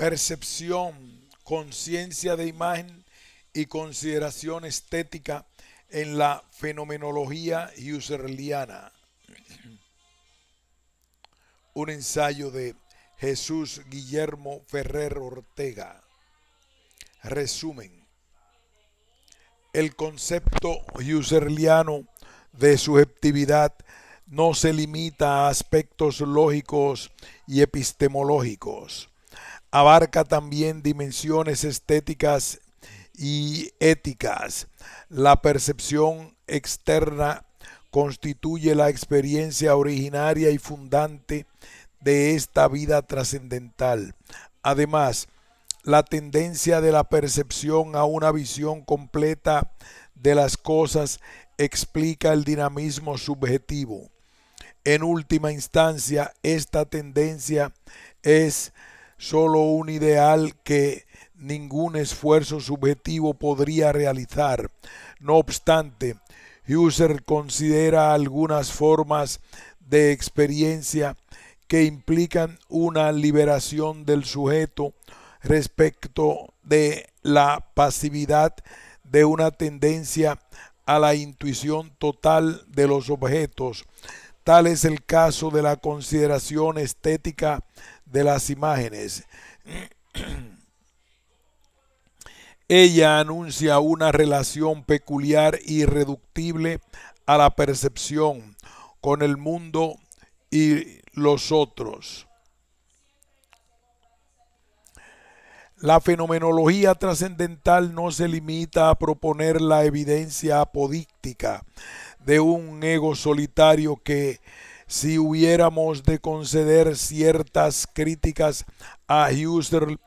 percepción, conciencia de imagen y consideración estética en la fenomenología husserliana. Un ensayo de Jesús Guillermo Ferrer Ortega. Resumen. El concepto husserliano de subjetividad no se limita a aspectos lógicos y epistemológicos. Abarca también dimensiones estéticas y éticas. La percepción externa constituye la experiencia originaria y fundante de esta vida trascendental. Además, la tendencia de la percepción a una visión completa de las cosas explica el dinamismo subjetivo. En última instancia, esta tendencia es solo un ideal que ningún esfuerzo subjetivo podría realizar. No obstante, Husserl considera algunas formas de experiencia que implican una liberación del sujeto respecto de la pasividad de una tendencia a la intuición total de los objetos. Tal es el caso de la consideración estética de las imágenes. Ella anuncia una relación peculiar e irreductible a la percepción con el mundo y los otros. La fenomenología trascendental no se limita a proponer la evidencia apodíctica de un ego solitario que, si hubiéramos de conceder ciertas críticas a Husserl,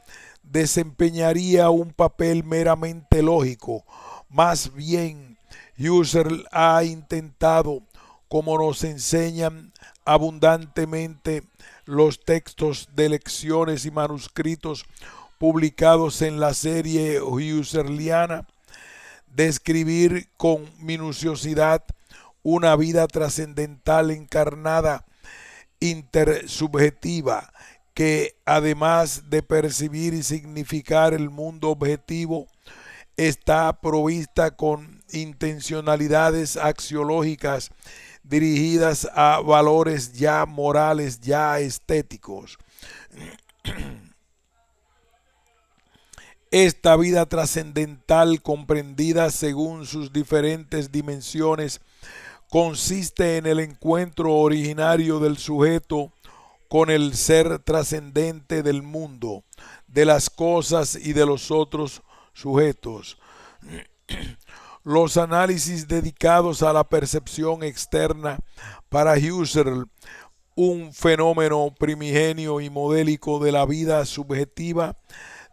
desempeñaría un papel meramente lógico. Más bien, Husserl ha intentado, como nos enseñan abundantemente los textos de lecciones y manuscritos publicados en la serie husserliana, describir con minuciosidad una vida trascendental encarnada, intersubjetiva, que además de percibir y significar el mundo objetivo, está provista con intencionalidades axiológicas dirigidas a valores ya morales, ya estéticos. Esta vida trascendental, comprendida según sus diferentes dimensiones, consiste en el encuentro originario del sujeto con el ser trascendente del mundo, de las cosas y de los otros sujetos. Los análisis dedicados a la percepción externa para Husserl, un fenómeno primigenio y modélico de la vida subjetiva,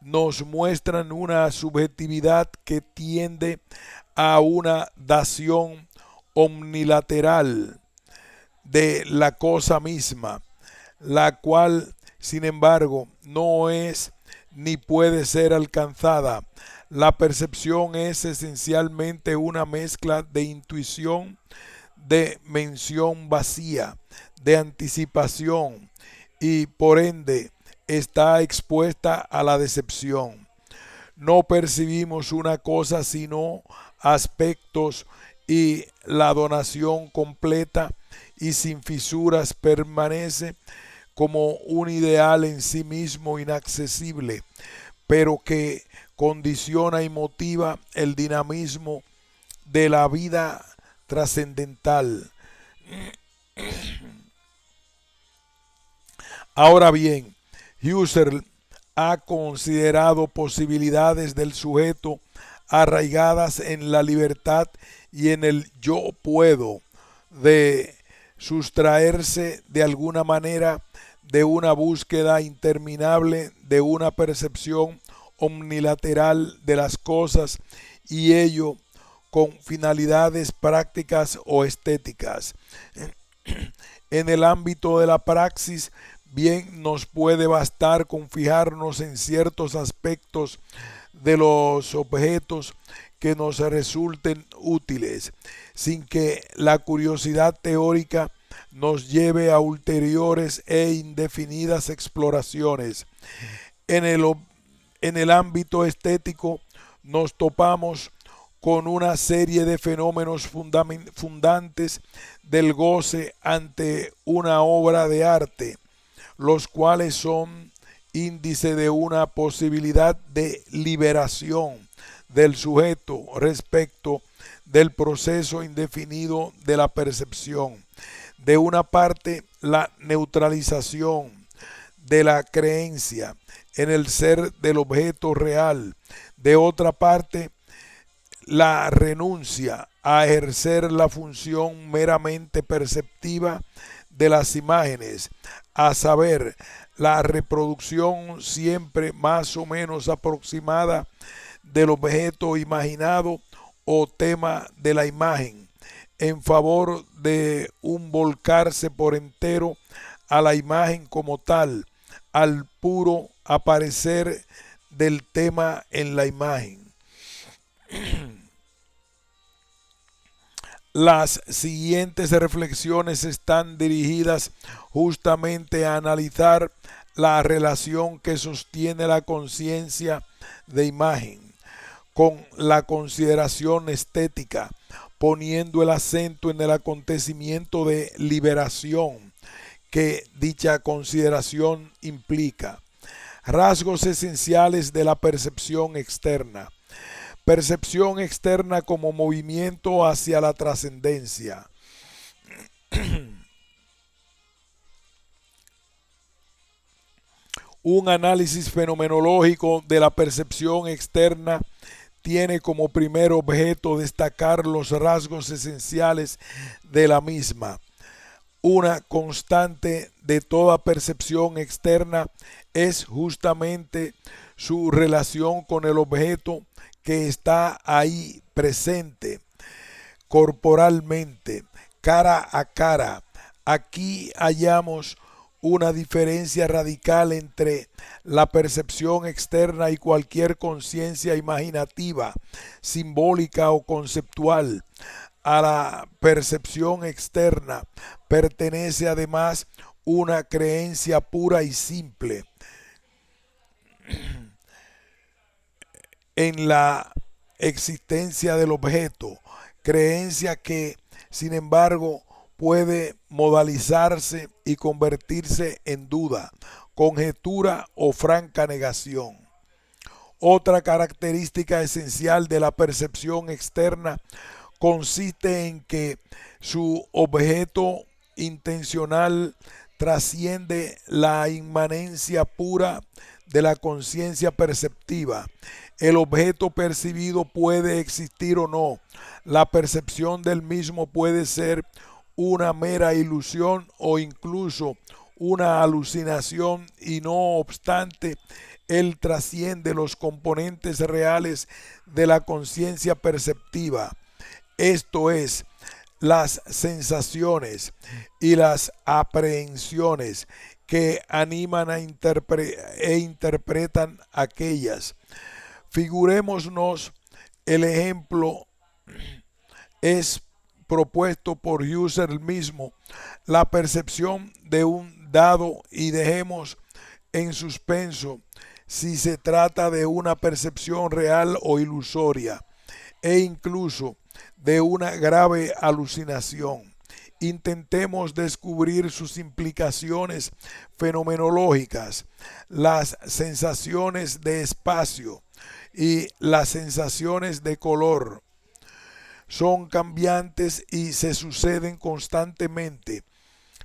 nos muestran una subjetividad que tiende a una dación omnilateral de la cosa misma, la cual, sin embargo, no es ni puede ser alcanzada. La percepción es esencialmente una mezcla de intuición, de mención vacía, de anticipación y, por ende, está expuesta a la decepción. No percibimos una cosa sino aspectos y la donación completa y sin fisuras permanece como un ideal en sí mismo inaccesible, pero que condiciona y motiva el dinamismo de la vida trascendental. Ahora bien, Husserl ha considerado posibilidades del sujeto arraigadas en la libertad y en el yo puedo, de sustraerse de alguna manera de una búsqueda interminable de una percepción omnilateral de las cosas, y ello con finalidades prácticas o estéticas. En el ámbito de la praxis, bien nos puede bastar con fijarnos en ciertos aspectos de los objetos que nos resulten útiles, sin que la curiosidad teórica nos lleve a ulteriores e indefinidas exploraciones. En en el ámbito estético nos topamos con una serie de fenómenos fundantes del goce ante una obra de arte, los cuales son índice de una posibilidad de liberación del sujeto respecto del proceso indefinido de la percepción. De una parte, la neutralización de la creencia en el ser del objeto real. De otra parte, la renuncia a ejercer la función meramente perceptiva de las imágenes, a saber, la reproducción siempre más o menos aproximada del objeto imaginado o tema de la imagen, en favor de un volcarse por entero a la imagen como tal, al puro aparecer del tema en la imagen. Las siguientes reflexiones están dirigidas justamente a analizar la relación que sostiene la conciencia de imagen con la consideración estética, poniendo el acento en el acontecimiento de liberación que dicha consideración implica. Rasgos esenciales de la percepción externa. Percepción externa como movimiento hacia la trascendencia. Un análisis fenomenológico de la percepción externa tiene como primer objeto destacar los rasgos esenciales de la misma. Una constante de toda percepción externa es justamente su relación con el objeto que está ahí presente, corporalmente, cara a cara. Aquí hallamos una diferencia radical entre la percepción externa y cualquier conciencia imaginativa, simbólica o conceptual. A la percepción externa pertenece además una creencia pura y simple en la existencia del objeto, creencia que, sin embargo, puede modalizarse y convertirse en duda, conjetura o franca negación. Otra característica esencial de la percepción externa consiste en que su objeto intencional trasciende la inmanencia pura de la conciencia perceptiva. El objeto percibido puede existir o no. La percepción del mismo puede ser una mera ilusión o incluso una alucinación, y no obstante, él trasciende los componentes reales de la conciencia perceptiva, esto es, las sensaciones y las aprehensiones que animan e interpretan aquellas. Figurémonos, el ejemplo es propuesto por Husserl mismo, la percepción de un dado, y dejemos en suspenso si se trata de una percepción real o ilusoria, e incluso de una grave alucinación. Intentemos descubrir sus implicaciones fenomenológicas. Las sensaciones de espacio y las sensaciones de color son cambiantes y se suceden constantemente,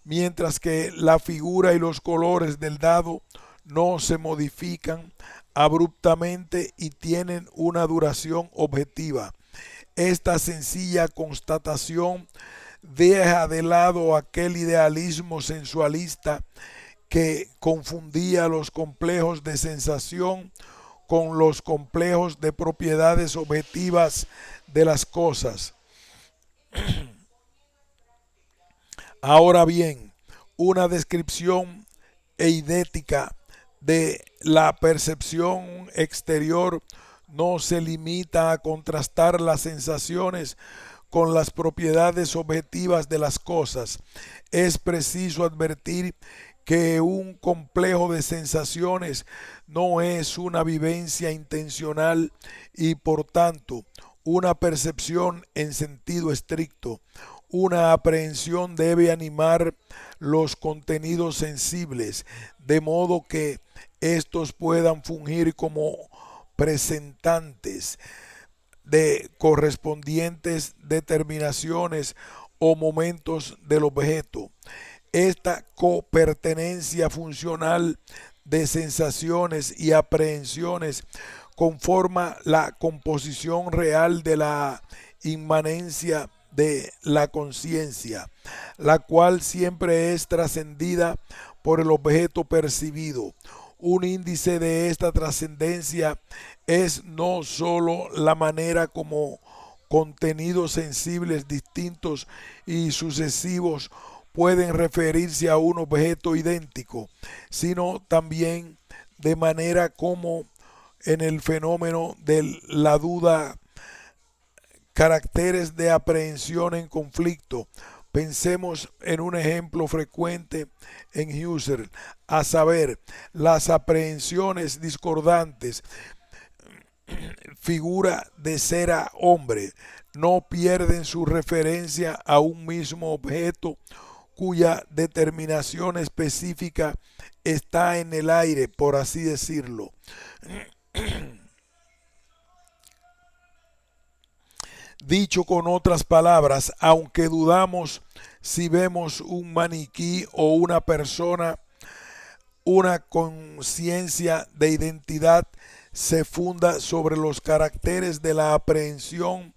mientras que la figura y los colores del dado no se modifican abruptamente y tienen una duración objetiva. Esta sencilla constatación deja de lado aquel idealismo sensualista que confundía los complejos de sensación con los complejos de propiedades objetivas de las cosas. Ahora bien, una descripción eidética de la percepción exterior no se limita a contrastar las sensaciones con las propiedades objetivas de las cosas. Es preciso advertir que un complejo de sensaciones no es una vivencia intencional y por tanto una percepción en sentido estricto. Una aprehensión debe animar los contenidos sensibles, de modo que estos puedan fungir como presentantes de correspondientes determinaciones o momentos del objeto. Esta copertenencia funcional de sensaciones y aprehensiones conforma la composición real de la inmanencia de la conciencia, la cual siempre es trascendida por el objeto percibido. Un índice de esta trascendencia es no sólo la manera como contenidos sensibles distintos y sucesivos pueden referirse a un objeto idéntico, sino también de manera como en el fenómeno de la duda, caracteres de aprehensión en conflicto. Pensemos en un ejemplo frecuente en Husserl, a saber, las aprehensiones discordantes, figura de ser a hombre, no pierden su referencia a un mismo objeto cuya determinación específica está en el aire, por así decirlo. Dicho con otras palabras, aunque dudamos si vemos un maniquí o una persona, una conciencia de identidad se funda sobre los caracteres de la aprehensión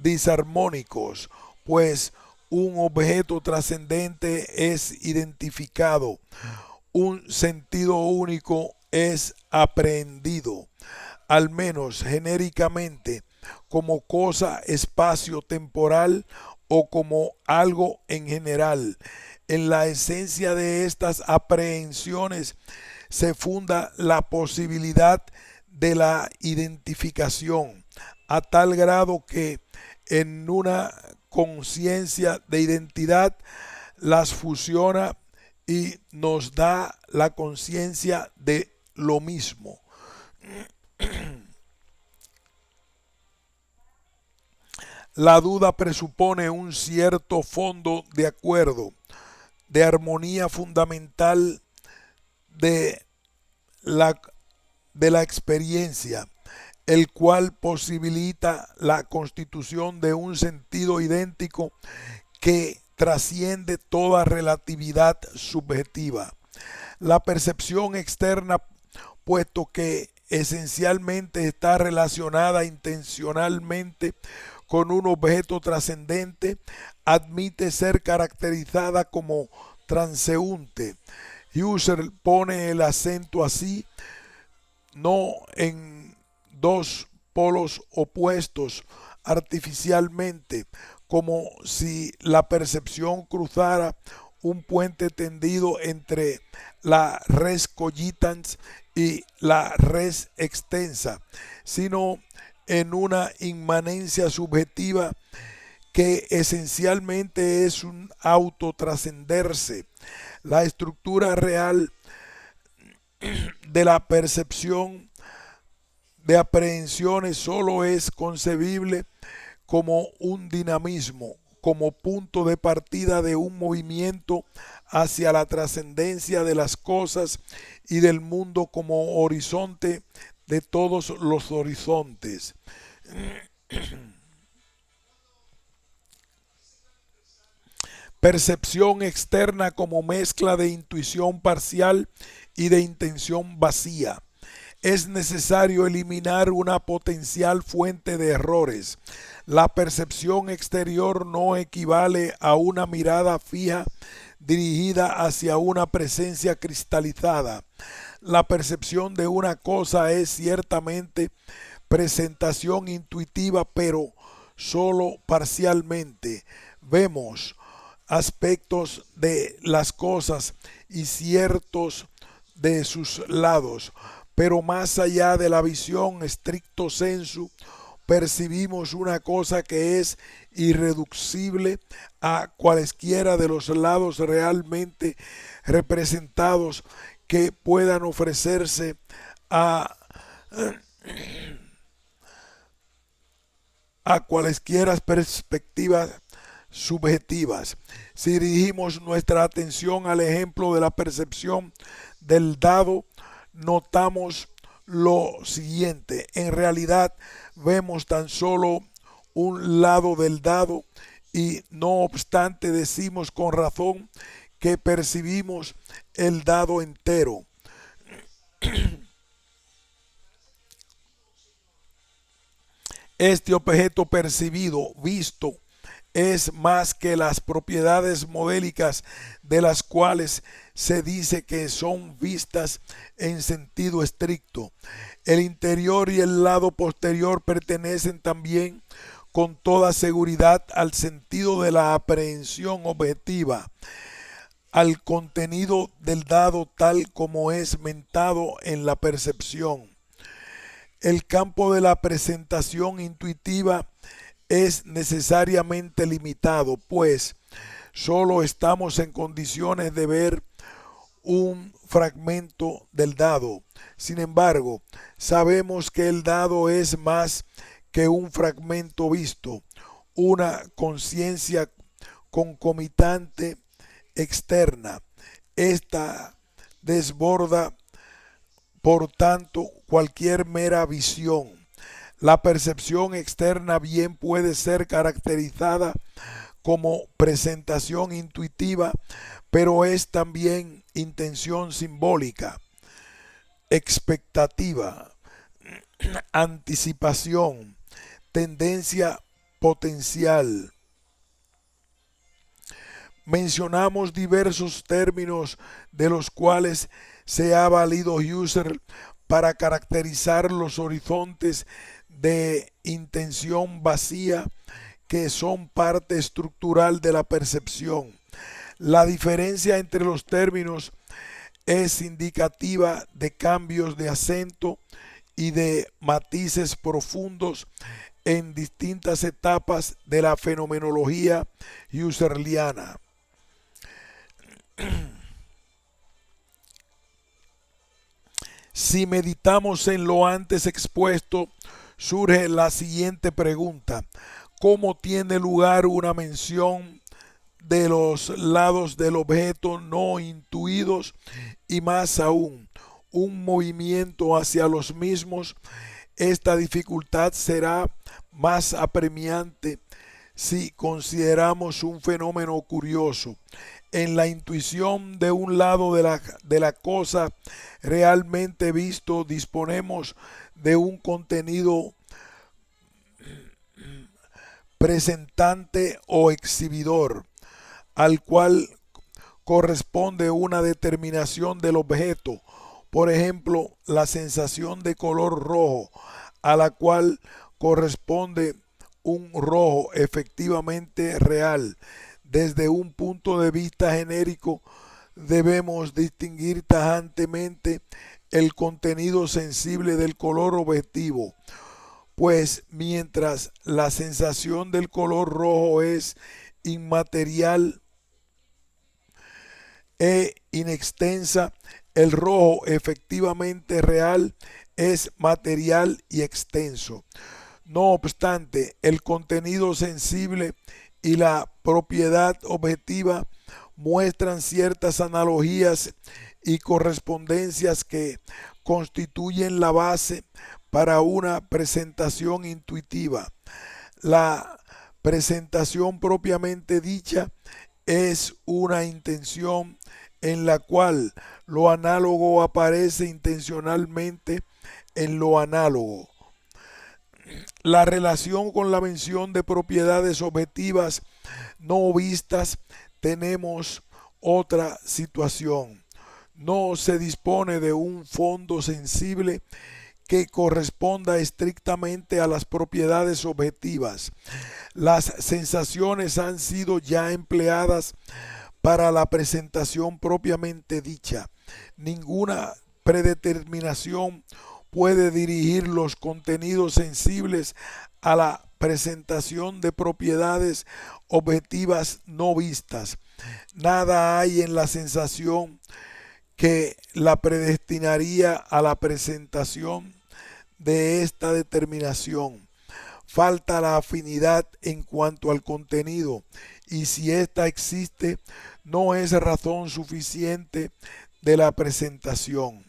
disarmónicos, pues un objeto trascendente es identificado, un sentido único es aprehendido, al menos genéricamente, como cosa espacio-temporal o como algo en general. En la esencia de estas aprehensiones se funda la posibilidad de la identificación, a tal grado que en una conciencia de identidad las fusiona y nos da la conciencia de lo mismo. La duda presupone un cierto fondo de acuerdo, de armonía fundamental de la, de la experiencia, el cual posibilita la constitución de un sentido idéntico que trasciende toda relatividad subjetiva. La percepción externa, puesto que esencialmente está relacionada intencionalmente con un objeto trascendente, admite ser caracterizada como transeúnte. Husserl pone el acento así, no en dos polos opuestos artificialmente, como si la percepción cruzara un puente tendido entre la res cogitans y la res extensa, sino en una inmanencia subjetiva que esencialmente es un autotrascenderse. La estructura real de la percepción de aprehensiones solo es concebible como un dinamismo, como punto de partida de un movimiento hacia la trascendencia de las cosas y del mundo como horizonte de todos los horizontes. Percepción externa como mezcla de intuición parcial y de intención vacía. Es necesario eliminar una potencial fuente de errores. La percepción exterior no equivale a una mirada fija dirigida hacia una presencia cristalizada. La percepción de una cosa es ciertamente presentación intuitiva, pero solo parcialmente. Vemos aspectos de las cosas y ciertos de sus lados, pero más allá de la visión stricto sensu percibimos una cosa que es irreducible a cualesquiera de los lados realmente representados que puedan ofrecerse a, a cualesquiera perspectivas subjetivas. Si dirigimos nuestra atención al ejemplo de la percepción del dado, notamos lo siguiente: en realidad vemos tan solo un lado del dado y no obstante decimos con razón que percibimos el dado entero. Este objeto percibido, visto, es más que las propiedades modélicas de las cuales se dice que son vistas en sentido estricto. El interior y el lado posterior pertenecen también con toda seguridad al sentido de la aprehensión objetiva, al contenido del dado tal como es mentado en la percepción. El campo de la presentación intuitiva es necesariamente limitado, pues solo estamos en condiciones de ver un fragmento del dado. Sin embargo, sabemos que el dado es más que un fragmento visto, una conciencia concomitante externa. Esta desborda, por tanto, cualquier mera visión. La percepción externa bien puede ser caracterizada como presentación intuitiva, pero es también intención simbólica, expectativa, anticipación, tendencia potencial. Mencionamos diversos términos de los cuales se ha valido Husserl para caracterizar los horizontes de intención vacía que son parte estructural de la percepción. La diferencia entre los términos es indicativa de cambios de acento y de matices profundos en distintas etapas de la fenomenología husserliana. Si meditamos en lo antes expuesto, surge la siguiente pregunta: ¿cómo tiene lugar una mención de los lados del objeto no intuidos y más aún un movimiento hacia los mismos? Esta dificultad será más apremiante si consideramos un fenómeno curioso. En la intuición de un lado de la cosa realmente visto, disponemos de un contenido presentante o exhibidor, al cual corresponde una determinación del objeto. Por ejemplo, la sensación de color rojo, a la cual corresponde un rojo efectivamente real. Desde un punto de vista genérico, debemos distinguir tajantemente el contenido sensible del color objetivo, pues mientras la sensación del color rojo es inmaterial e inextensa, el rojo efectivamente real es material y extenso. No obstante, el contenido sensible y la propiedad objetiva muestran ciertas analogías y correspondencias que constituyen la base para una presentación intuitiva. La presentación propiamente dicha es una intención en la cual lo análogo aparece intencionalmente en lo análogo. La relación con la mención de propiedades objetivas no vistas, tenemos otra situación. No se dispone de un fondo sensible que corresponda estrictamente a las propiedades objetivas. Las sensaciones han sido ya empleadas para la presentación propiamente dicha. Ninguna predeterminación puede dirigir los contenidos sensibles a la presentación de propiedades objetivas no vistas. Nada hay en la sensación que la predestinaría a la presentación de esta determinación. Falta la afinidad en cuanto al contenido, y si ésta existe, no es razón suficiente de la presentación.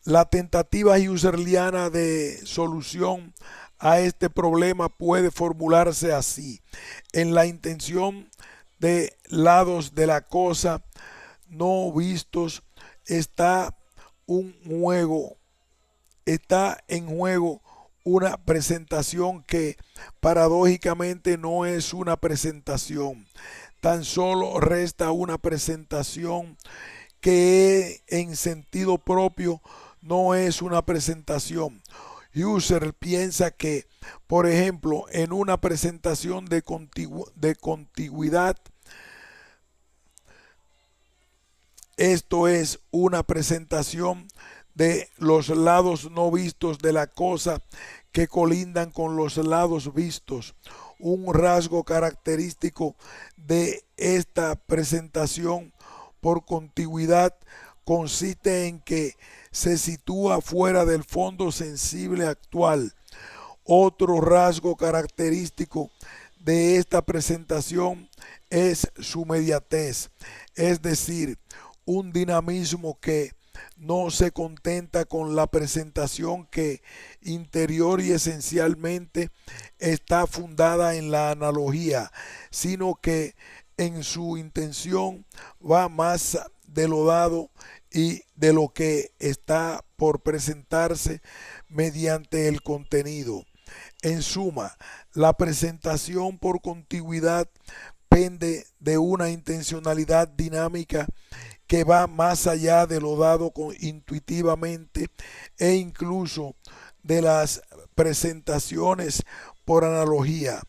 La tentativa husserliana de solución a este problema puede formularse así: en la intención de lados de la cosa no vistos está en juego una presentación que paradójicamente no es una presentación. Tan solo resta una presentación que en sentido propio no es una presentación. Husserl piensa que, por ejemplo, en una presentación de contigüidad, esto es una presentación de los lados no vistos de la cosa que colindan con los lados vistos. Un rasgo característico de esta presentación por contigüidad consiste en que se sitúa fuera del fondo sensible actual. Otro rasgo característico de esta presentación es su mediatez, es decir, un dinamismo que no se contenta con la presentación que interior y esencialmente está fundada en la analogía, sino que en su intención va más de lo dado y de lo que está por presentarse mediante el contenido. En suma, la presentación por contigüidad pende de una intencionalidad dinámica que va más allá de lo dado intuitivamente e incluso de las presentaciones por analogía.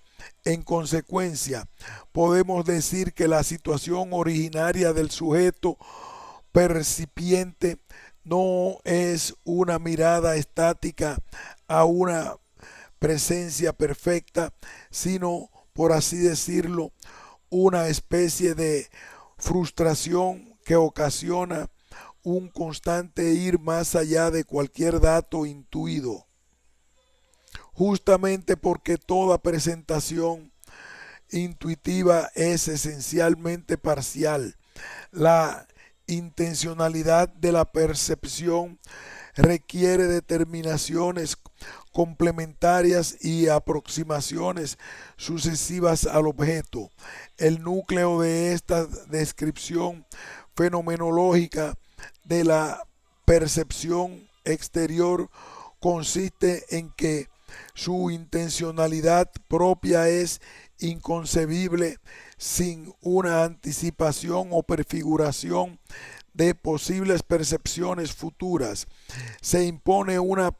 En consecuencia, podemos decir que la situación originaria del sujeto percipiente no es una mirada estática a una presencia perfecta, sino, por así decirlo, una especie de frustración que ocasiona un constante ir más allá de cualquier dato intuido. Justamente porque toda presentación intuitiva es esencialmente parcial, la intencionalidad de la percepción requiere determinaciones complementarias y aproximaciones sucesivas al objeto. El núcleo de esta descripción fenomenológica de la percepción exterior consiste en que su intencionalidad propia es inconcebible sin una anticipación o prefiguración de posibles percepciones futuras. Se impone una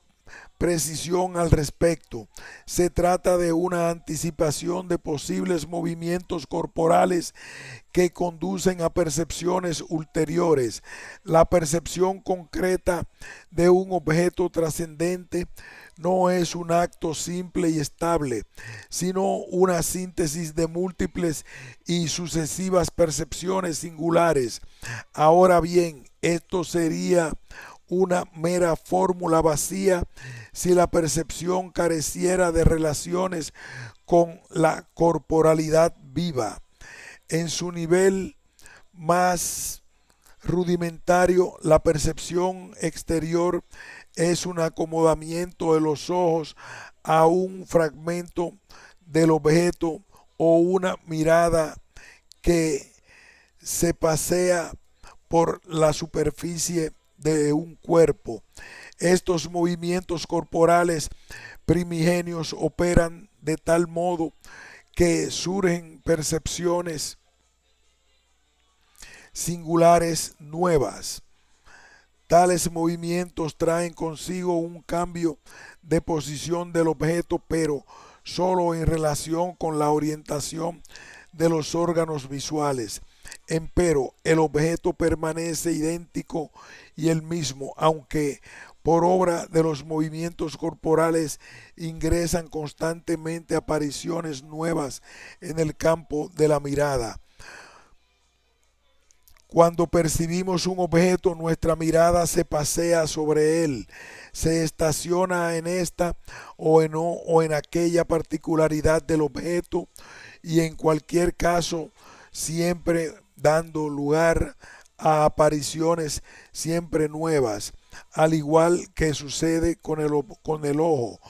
precisión al respecto. Se trata de una anticipación de posibles movimientos corporales que conducen a percepciones ulteriores. La percepción concreta de un objeto trascendente no es un acto simple y estable, sino una síntesis de múltiples y sucesivas percepciones singulares. Ahora bien, esto sería una mera fórmula vacía si la percepción careciera de relaciones con la corporalidad viva. En su nivel más rudimentario, la percepción exterior es un acomodamiento de los ojos a un fragmento del objeto o una mirada que se pasea por la superficie de un cuerpo. Estos movimientos corporales primigenios operan de tal modo que surgen percepciones singulares nuevas. Tales movimientos traen consigo un cambio de posición del objeto, pero solo en relación con la orientación de los órganos visuales. Empero, el objeto permanece idéntico y el mismo, aunque por obra de los movimientos corporales ingresan constantemente apariciones nuevas en el campo de la mirada. Cuando percibimos un objeto, nuestra mirada se pasea sobre él, se estaciona en esta o en aquella particularidad del objeto y en cualquier caso siempre dando lugar a apariciones siempre nuevas, al igual que sucede con el ojo.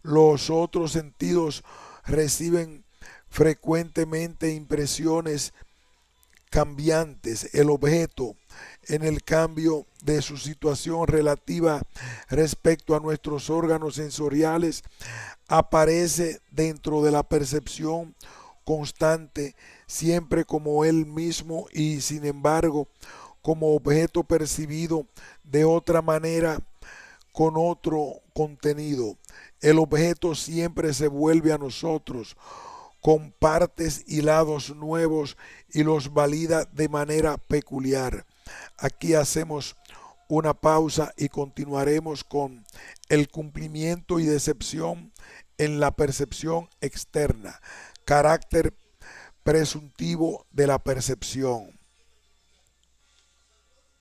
Los otros sentidos reciben frecuentemente impresiones cambiantes. El objeto, en el cambio de su situación relativa respecto a nuestros órganos sensoriales, aparece dentro de la percepción constante, siempre como él mismo y sin embargo como objeto percibido de otra manera con otro contenido. El objeto siempre se vuelve a nosotros con partes y lados nuevos y los valida de manera peculiar. Aquí hacemos una pausa y continuaremos con el cumplimiento y decepción en la percepción externa, carácter presuntivo de la percepción.